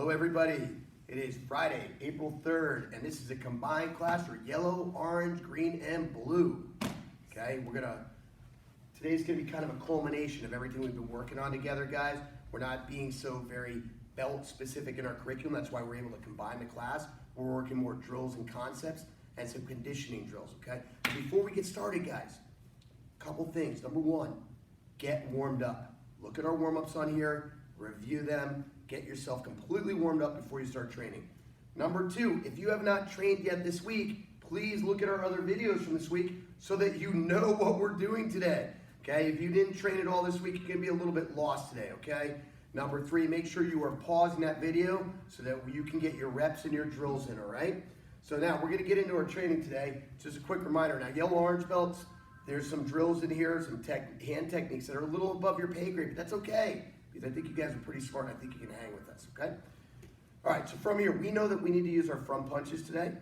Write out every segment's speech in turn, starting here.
Hello everybody, it is Friday, April 3rd, and this is a combined class for yellow, orange, green, and blue. Okay, today's gonna be kind of a culmination of everything we've been working on together, guys. We're not being so very belt specific in our curriculum, that's why we're able to combine the class. We're working more drills and concepts and some conditioning drills, okay? Before we get started, guys, a couple things. Number one, get warmed up. Look at our warm-ups on here, review them, get yourself completely warmed up before you start training. Number two, if you have not trained yet this week, please look at our other videos from this week so that you know what we're doing today, okay? If you didn't train at all this week, you're gonna be a little bit lost today, okay? Number three, make sure you are pausing that video so that you can get your reps and your drills in, all right? So now we're gonna get into our training today. Just a quick reminder, now yellow orange belts, there's some drills in here, some hand techniques that are a little above your pay grade, but that's okay, because I think you guys are pretty smart and I think you can hang with us, okay? All right, so from here, we know that we need to use our front punches today.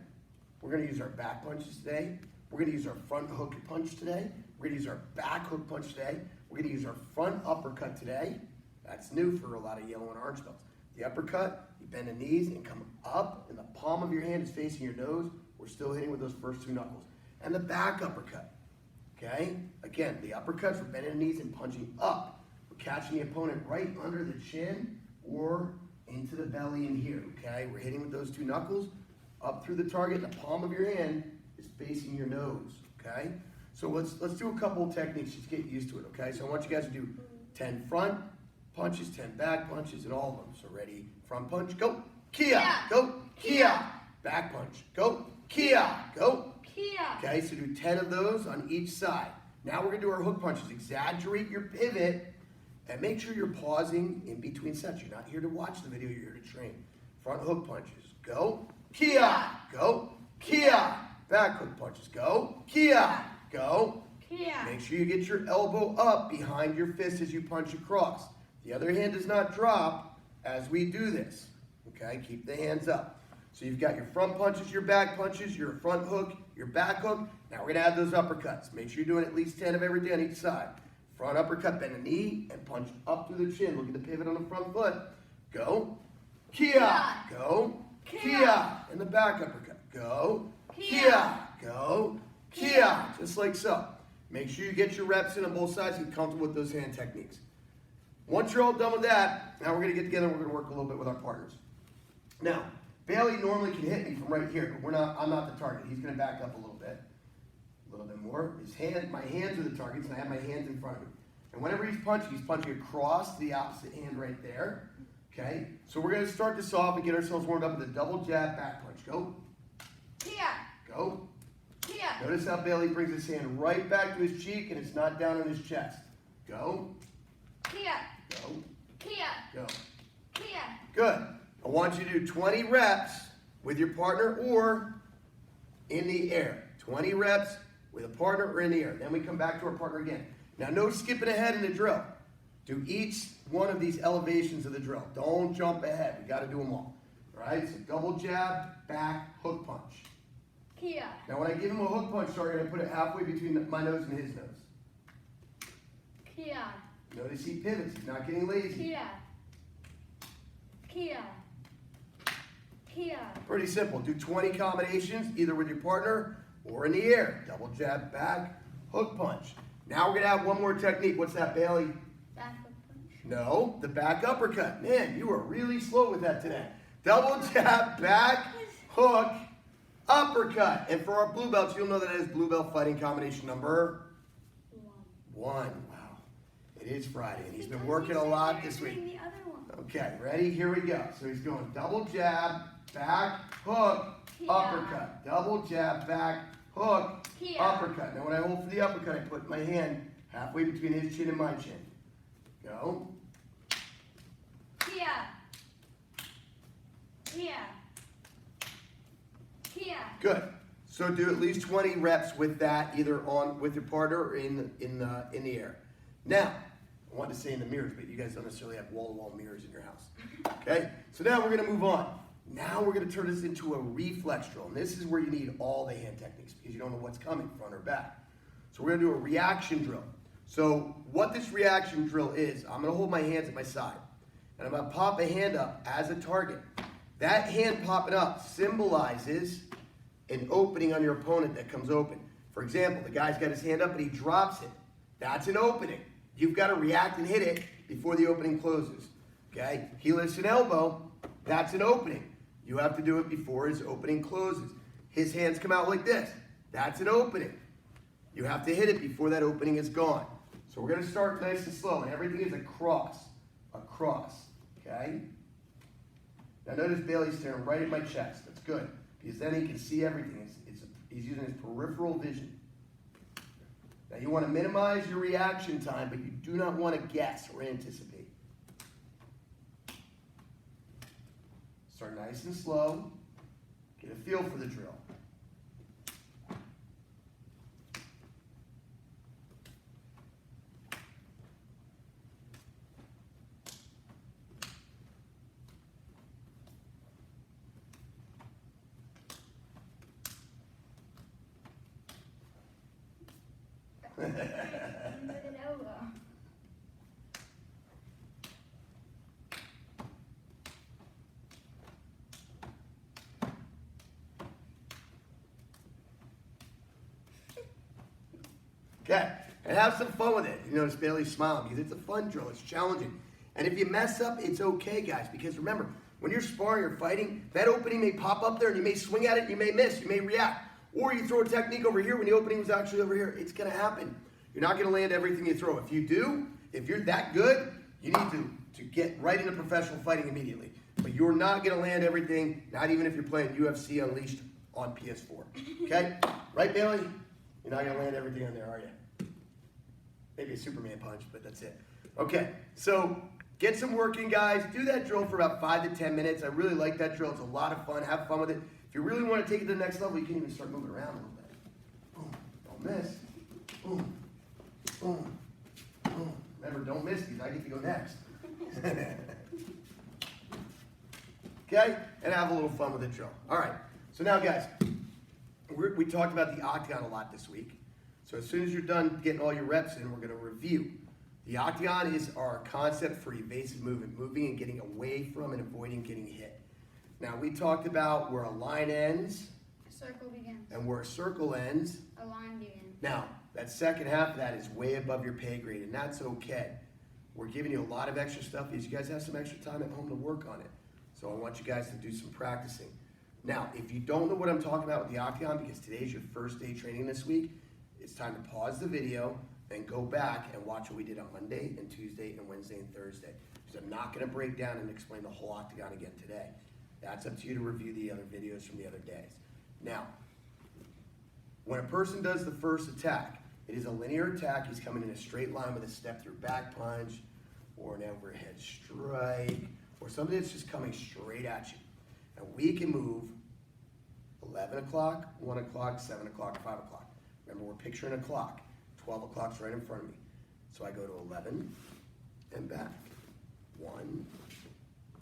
We're gonna use our back punches today. We're gonna use our front hook punch today. We're gonna use our back hook punch today. We're gonna use our front uppercut today. That's new for a lot of yellow and orange belts. The uppercut, you bend the knees and come up, and the palm of your hand is facing your nose. We're still hitting with those first two knuckles. And the back uppercut, okay? Again, the uppercuts, we're bending the knees and punching up. We're catching the opponent right under the chin or into the belly in here, okay? We're hitting with those two knuckles up through the target. The palm of your hand is facing your nose, okay? So let's do a couple of techniques just to get used to it, okay? So I want you guys to do 10 front punches, 10 back punches, and all of them. So ready, front punch, go, Kia, go, Kia, back punch, go, Kia, go, Kia. Okay, so do 10 of those on each side. Now we're gonna do our hook punches. Exaggerate your pivot and make sure you're pausing in between sets. You're not here to watch the video, you're here to train. Front hook punches, go, Kia, go, Kia. Back hook punches, go, Kia, go, Kia. Make sure you get your elbow up behind your fist as you punch across. The other hand does not drop as we do this, okay? Keep the hands up. So you've got your front punches, your back punches, your front hook, your back hook. Now we're gonna add those uppercuts. Make sure you're doing at least 10 of every day on each side. Front uppercut, bend the knee and punch up through the chin. Look at the pivot on the front foot. Go, Kia, go, Kia. And the back uppercut, go, Kia, go, Kia. Just like so. Make sure you get your reps in on both sides and get comfortable with those hand techniques. Once you're all done with that, now we're gonna get together and we're gonna work a little bit with our partners. Now, Bailey normally can hit me from right here, but I'm not the target. He's gonna back up a little bit more. My hands are the targets, and I have my hands in front of him. And whenever he's punching across the opposite hand right there, okay? So we're gonna start this off and get ourselves warmed up with a double jab back punch. Go. Kia. Go. Kia. Notice how Bailey brings his hand right back to his cheek and it's not down on his chest. Go. Kia. Go. Kia. Go. Kia. Good. I want you to do 20 reps with your partner or in the air. 20 reps with a partner or in the air. Then we come back to our partner again. Now, no skipping ahead in the drill. Do each one of these elevations of the drill. Don't jump ahead. We got to do them all. All right? So double jab, back, hook punch. Kia. Now, when I give him a hook punch target, I put it halfway between my nose and his nose. Kia. Notice he pivots. He's not getting lazy. Kia. Kia. Kia. Pretty simple. Do 20 combinations, either with your partner or in the air. Double jab, back, hook punch. Now we're going to have one more technique. What's that, Bailey? Back hook punch. No, the back uppercut. Man, you are really slow with that today. Double jab, back, hook, uppercut. And for our blue belts, you'll know that is blue belt fighting combination number 1. Wow. It is Friday, and he's been working a lot this week. The other one. Okay, ready? Here we go. So he's going double jab, back, hook, Kia. uppercut. Double jab, back, hook, Kia. uppercut. Now when I hold for the uppercut, I put my hand halfway between his chin and my chin. Go. Kia. Kia. Kia. Good. So do at least 20 reps with that, either with your partner or in the air. Now, I wanted to say in the mirrors, but you guys don't necessarily have wall-to-wall mirrors in your house. Okay? So now we're going to move on. Now we're going to turn this into a reflex drill. And this is where you need all the hand techniques because you don't know what's coming, front or back. So we're going to do a reaction drill. So what this reaction drill is, I'm going to hold my hands at my side. and I'm gonna pop a hand up as a target. That hand popping up symbolizes an opening on your opponent that comes open. For example, the guy's got his hand up and he drops it. That's an opening. You've got to react and hit it before the opening closes. Okay? He lifts an elbow. That's an opening. You have to do it before his opening closes. His hands come out like this. That's an opening. You have to hit it before that opening is gone. So we're going to start nice and slow, and everything is across. Across. Okay? Now notice Bailey's staring right at my chest. That's good, because then he can see everything. He's using his peripheral vision. Now you want to minimize your reaction time, but you do not want to guess or anticipate. Start nice and slow. Get a feel for the drill. Move it over. Okay, and have some fun with it. You notice Bailey's smiling because it's a fun drill. It's challenging. And if you mess up, it's okay, guys, because remember, when you're sparring or fighting, that opening may pop up there and you may swing at it, you may miss, you may react. Or you throw a technique over here when the opening was actually over here. It's going to happen. You're not going to land everything you throw. If you do, if you're that good, you need to get right into professional fighting immediately. But you're not going to land everything, not even if you're playing UFC Unleashed on PS4. Okay? Right, Bailey? You're not going to land everything on there, are you? Maybe a Superman punch, but that's it. Okay, so get some work in, guys. Do that drill for about 5 to 10 minutes. I really like that drill. It's a lot of fun. Have fun with it. If you really want to take it to the next level, you can even start moving around a little bit. Boom. Don't miss. Boom. Boom. Boom. Remember, don't miss these. I get to go next. Okay? And have a little fun with the drill. All right. So now, guys, we talked about the octagon a lot this week. So as soon as you're done getting all your reps in, we're going to review. The octagon is our concept for evasive movement, moving and getting away from and avoiding getting hit. Now, we talked about where a line ends A circle begins. and where a circle ends. A line begins. Now, that second half of that is way above your pay grade, and that's okay. We're giving you a lot of extra stuff because you guys have some extra time at home to work on it. So I want you guys to do some practicing. Now, if you don't know what I'm talking about with the octagon, because today's your first day training this week, it's time to pause the video and go back and watch what we did on Monday and Tuesday and Wednesday and Thursday. Because I'm not going to break down and explain the whole octagon again today. That's up to you to review the other videos from the other days. Now, when a person does the first attack, it is a linear attack. He's coming in a straight line with a step through back punch or an overhead strike or something that's just coming straight at you. And we can move 11 o'clock, 1 o'clock, 7 o'clock, 5 o'clock. Remember, we're picturing a clock. 12 o'clock's right in front of me. So I go to 11 and back. 1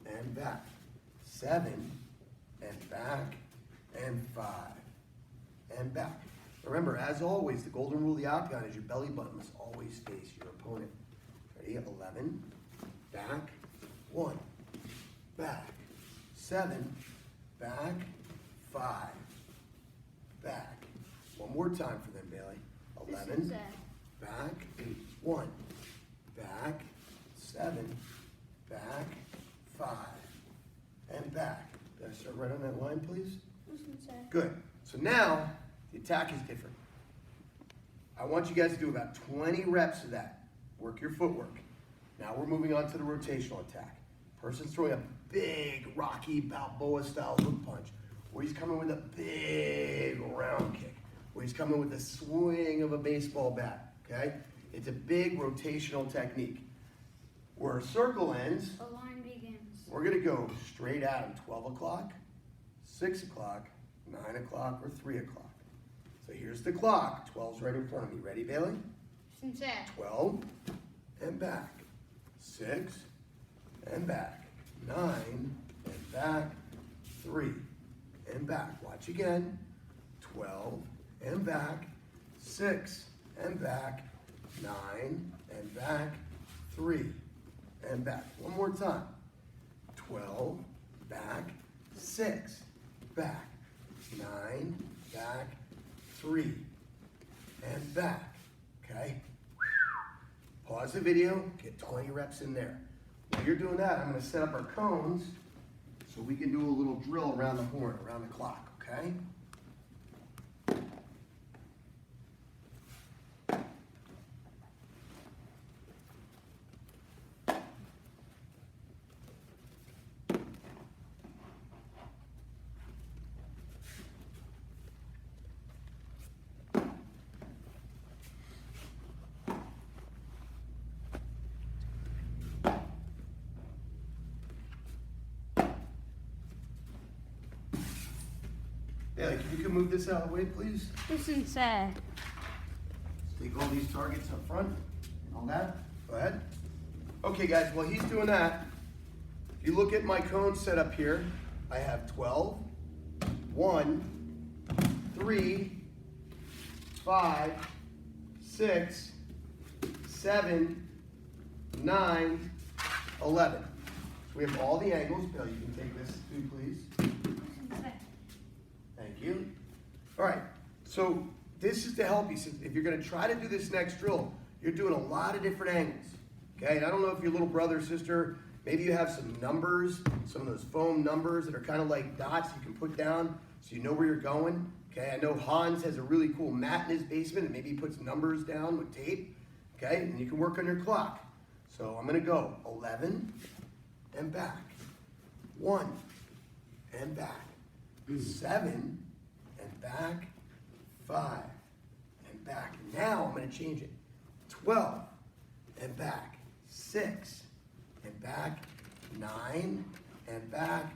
and back. 7 and back. And 5 and back. Remember, as always, the golden rule of the octagon is your belly button must always face your opponent. Ready? 11, back, 1, back, 7, back, 5, back. One more time for them, Bailey. 11, back, 1, back, 7, back, 5, and back. Did I start right on that line, please? Good. So now, the attack is different. I want you guys to do about 20 reps of that. Work your footwork. Now we're moving on to the rotational attack. Person's throwing a big Rocky Balboa style hook punch, where he's coming with a big round kick, where he's coming with the swing of a baseball bat, okay? It's a big rotational technique. Where a circle ends, A line begins. we're gonna go straight at him, 12 o'clock, 6 o'clock, 9 o'clock, or 3 o'clock. So here's the clock. 12's right in front of me. Ready, Bailey? 12 and back. 6 and back. 9 and back. 3 and back. Watch again. 12 and back. 6 and back. 9 and back. 3 and back. One more time. 12, back, 6, back, 9, back, 3, and back, okay? Pause the video, get 20 reps in there. While you're doing that, I'm gonna set up our cones so we can do a little drill around the horn, around the clock, okay? Yeah, if you can move this out of the way, please. Listen, sir. Take all these targets up front and all that. Go ahead. Okay, guys, while he's doing that, if you look at my cone set up here, I have 12, 1, 3, 5, 6, 7, 9, 11. So we have all the angles. Bill, you can take this too, please. Listen, sir. Thank you. All right, so this is to help you. So if you're gonna try to do this next drill, you're doing a lot of different angles, okay? And I don't know if your little brother or sister, maybe you have some numbers, some of those foam numbers that are kind of like dots you can put down so you know where you're going, okay? I know Hans has a really cool mat in his basement and maybe he puts numbers down with tape, okay? And you can work on your clock. So I'm gonna go 11 and back, 1 and back, 7 and back, 5 and back. Now I'm going to change it. 12 and back, 6 and back, 9 and back,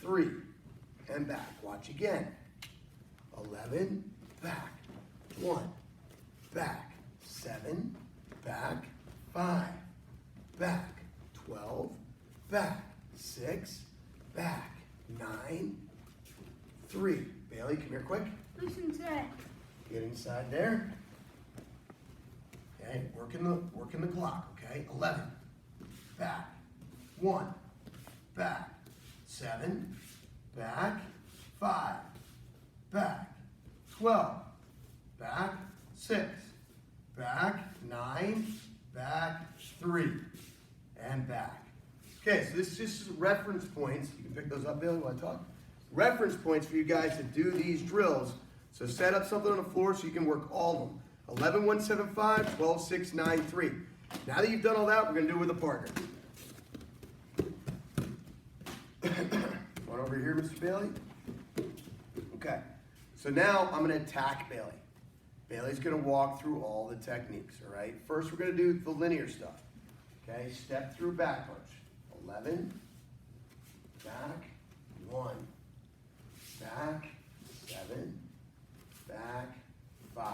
3 and back. Watch again. 11, back, 1, back, 7, back, 5, back, 12, back, 6, back, 9, 3. Bailey, come here quick. Listen, sir. Get inside there. Okay, working the clock, okay? 11, back, 1, back, 7, back, 5, back, 12, back, 6, back, 9, back, 3, and back. Okay, so this is just reference points. You can pick those up, Bailey, while I talk. Reference points for you guys to do these drills. So set up something on the floor so you can work all of them. 11, 1, 7, 5, 12, 6, 9, 3. Now that you've done all that, we're going to do it with a partner. Right over here, Mr. Bailey. Okay. So now I'm going to attack Bailey. Bailey's going to walk through all the techniques, all right? First, we're going to do the linear stuff. Okay, step through back punch. 11, back, 1, back, 7, back, 5,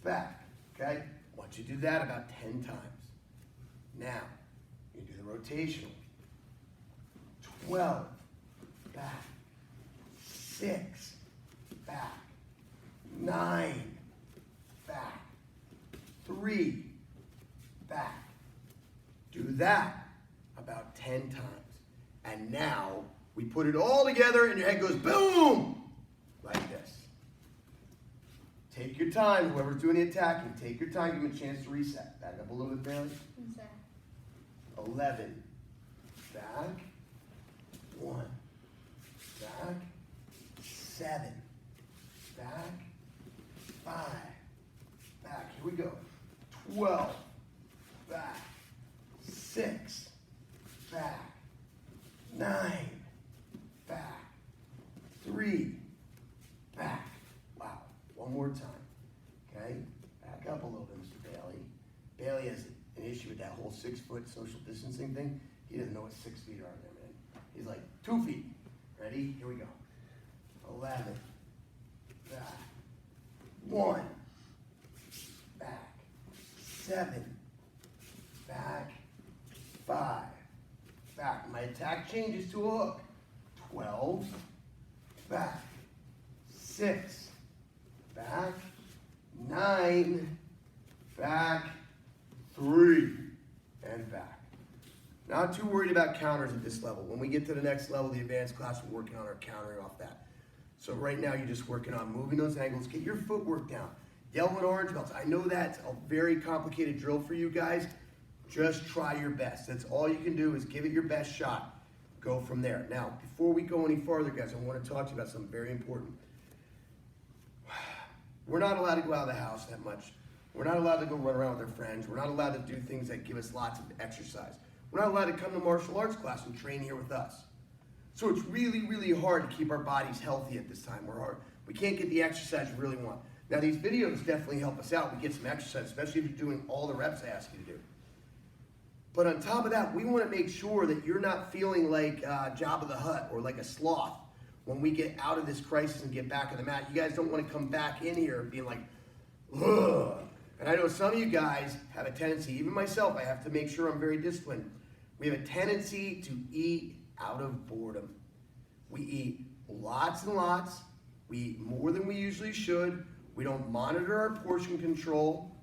back. Okay? Once you do that about 10 times. Now, you do the rotational. 12, back, 6, back, 9, back, 3, back. Do that about 10 times. And now, we put it all together and your head goes boom! Like this. Take your time, whoever's doing the attacking, take your time, give them a chance to reset. Back up a little bit, Bailey. Listen, sir. 11, back, 1, back, 7, back, 5, back, here we go, 12, back, 6, back, 9, back, 3, back. Wow, one more time, okay? Back up a little bit, Mr. Bailey. Bailey has an issue with that whole 6-foot social distancing thing. He doesn't know what 6 feet are there, man. He's like 2 feet. Ready? Here we go. 11, back, 1, back, 7, back, 5, back. My attack changes to a hook. 12, back, 6, back, 9, back, 3, and back. Not too worried about counters at this level. When we get to the next level, the advanced class, we're working on our countering off that. So right now, you're just working on moving those angles. Get your footwork down. Yellow and orange belts. I know that's a very complicated drill for you guys. Just try your best. That's all you can do is give it your best shot. Go from there. Now, before we go any farther, guys, I want to talk to you about something very important. We're not allowed to go out of the house that much. We're not allowed to go run around with our friends. We're not allowed to do things that give us lots of exercise. We're not allowed to come to martial arts class and train here with us. So it's really, really hard to keep our bodies healthy at this time. We can't get the exercise we really want. Now, these videos definitely help us out. We get some exercise, especially if you're doing all the reps I ask you to do. But on top of that, we want to make sure that you're not feeling like Jabba the Hutt or like a sloth when we get out of this crisis and get back on the mat. You guys don't want to come back in here being like, ugh. And I know some of you guys have a tendency, even myself, I have to make sure I'm very disciplined. We have a tendency to eat out of boredom. We eat lots and lots. We eat more than we usually should. We don't monitor our portion control.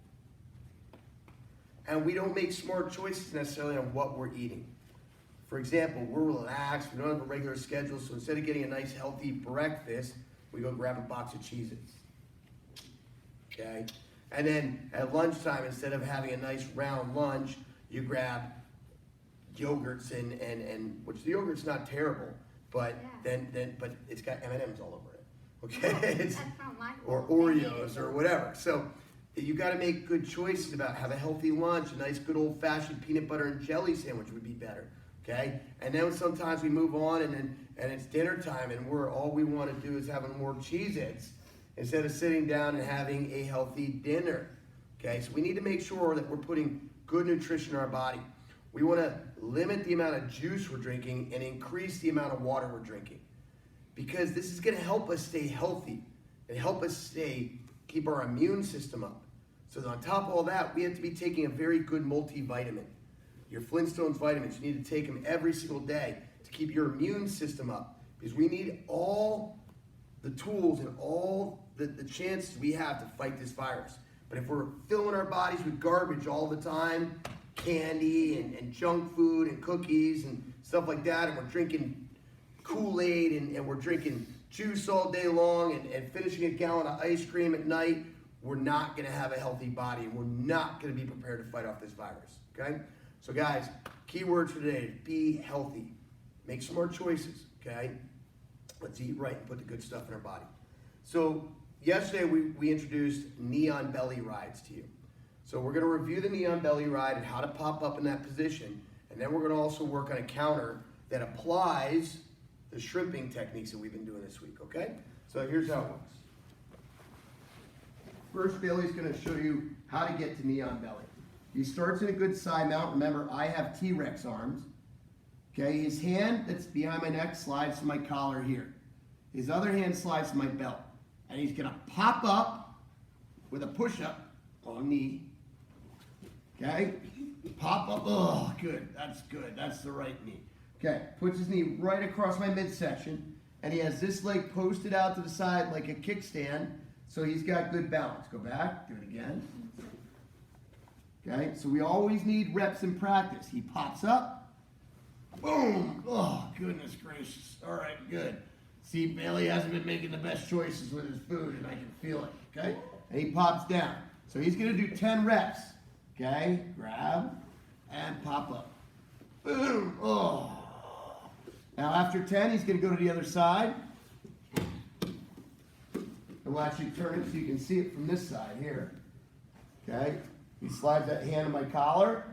And we don't make smart choices necessarily on what we're eating. For example, we're relaxed, we don't have a regular schedule, so instead of getting a nice healthy breakfast, we go grab a box of Cheez-Its. Okay? And then at lunchtime, instead of having a nice round lunch, you grab yogurts and which the yogurt's not terrible, but but it's got M&Ms all over it. Okay? Or Oreos or whatever. So you got to make good choices about have a healthy lunch. A nice good old-fashioned peanut butter and jelly sandwich would be better. Okay? And then sometimes we move on and it's dinner time and all we want to do is having more Cheez-Its instead of sitting down and having a healthy dinner. Okay? So we need to make sure that we're putting good nutrition in our body. We want to limit the amount of juice we're drinking and increase the amount of water we're drinking. Because this is going to help us stay healthy and help us keep our immune system up. So on top of all that, we have to be taking a very good multivitamin. Your Flintstones vitamins, you need to take them every single day to keep your immune system up. Because we need all the tools and all the chances we have to fight this virus. But if we're filling our bodies with garbage all the time, candy and junk food and cookies and stuff like that, and we're drinking Kool-Aid and we're drinking juice all day long and finishing a gallon of ice cream at night, we're not going to have a healthy body and we're not going to be prepared to fight off this virus, okay? So guys, key words for today, be healthy. Make smart choices, okay? Let's eat right and put the good stuff in our body. So yesterday we introduced Neon Belly rides to you. So we're going to review the Neon Belly ride and how to pop up in that position. And then we're going to also work on a counter that applies the shrimping techniques that we've been doing this week, okay? So here's how it works. First, Bailey's going to show you how to get to Neon Belly. He starts in a good side mount. Remember, I have T-Rex arms. Okay, his hand that's behind my neck slides to my collar here. His other hand slides to my belt. And he's going to pop up with a push-up on knee. Okay, pop up. Oh, good. That's good. That's the right knee. Okay, puts his knee right across my midsection. And he has this leg posted out to the side like a kickstand. So he's got good balance. Go back. Do it again. Okay, so we always need reps in practice. He pops up. Boom. Oh, goodness gracious. All right, good. See, Bailey hasn't been making the best choices with his food, and I can feel it. Okay, and he pops down. So he's going to do 10 reps. Okay, grab and pop up. Boom. Oh. Now after 10, he's going to go to the other side. And we'll actually turn it so you can see it from this side here. Okay, he slides that hand in my collar,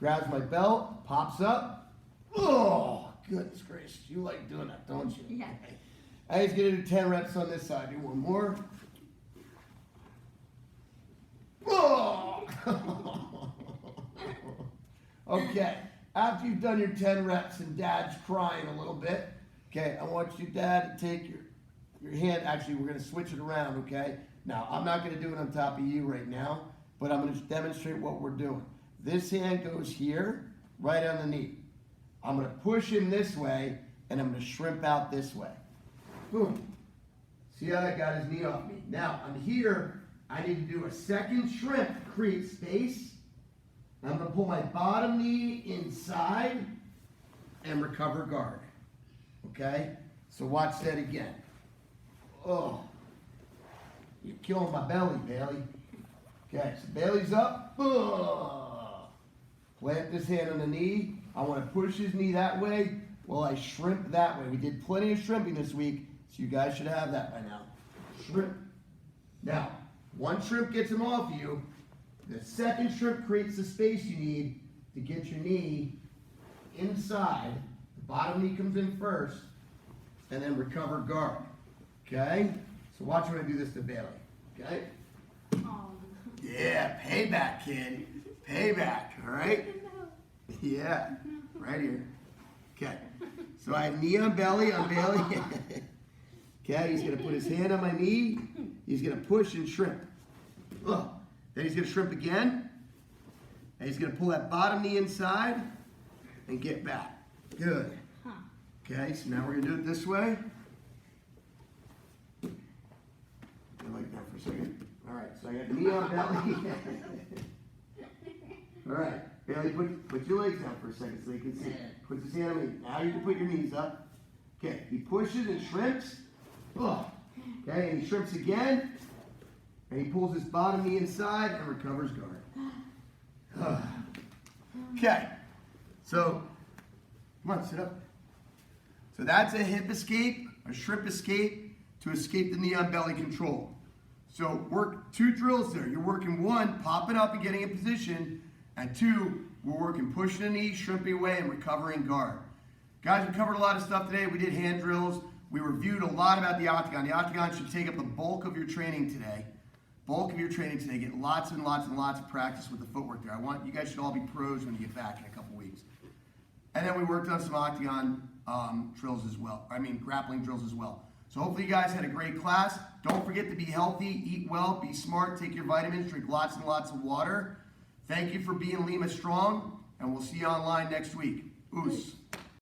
grabs my belt, pops up. Oh, goodness gracious. You like doing that, don't you? Yeah. Okay. And he's going to do 10 reps on this side. Do one more. Oh. Okay, after you've done your 10 reps and Dad's crying a little bit, okay, I want you, Dad, to take your hand. Actually, we're going to switch it around, okay? Now, I'm not going to do it on top of you right now, but I'm going to demonstrate what we're doing. This hand goes here, right on the knee. I'm going to push him this way, and I'm going to shrimp out this way. Boom. See how that got his knee off me? Now, I'm here. I need to do a second shrimp to create space, I'm gonna pull my bottom knee inside and recover guard. Okay? So watch that again. Oh, you're killing my belly, Bailey. Okay, so Bailey's up. Plant this hand on the knee. I want to push his knee that way while I shrimp that way. We did plenty of shrimping this week, so you guys should have that by now. Shrimp. Now, one shrimp gets him off you. The second shrimp creates the space you need to get your knee inside. The bottom knee comes in first, and then recover guard. Okay? So watch when I do this to Bailey. Okay? Oh. Yeah, payback, kid. Payback, all right? Yeah, right here. Okay. So I have knee on belly on Bailey. Okay, he's gonna put his hand on my knee. He's gonna push and shrimp. Ugh. Then he's gonna shrimp again. And he's gonna pull that bottom knee inside and get back. Good. Okay, so now we're gonna do it this way. I like that for a second. All right, so I got knee on belly. All right, Bailey, put your legs out for a second so they can see. Put his hand on me. Now you can put your knees up. Okay, he pushes and shrimps. Ugh. Okay, and he shrimps again. And he pulls his bottom knee inside and recovers guard. Ugh. Okay, so come on, sit up. So that's a hip escape, a shrimp escape to escape the knee on belly control. So work 2 drills there. You're working 1, popping up and getting in position, and 2, we're working pushing the knee, shrimping away, and recovering guard. Guys, we covered a lot of stuff today. We did hand drills. We reviewed a lot about the octagon. The octagon should take up the bulk of your training today. Get lots and lots and lots of practice with the footwork there. I want you guys should all be pros when you get back in a couple weeks. And then we worked on some octagon drills as well. Grappling drills as well. So hopefully you guys had a great class. Don't forget to be healthy, eat well, be smart, take your vitamins, drink lots and lots of water. Thank you for being Lima Strong, and we'll see you online next week. Oos.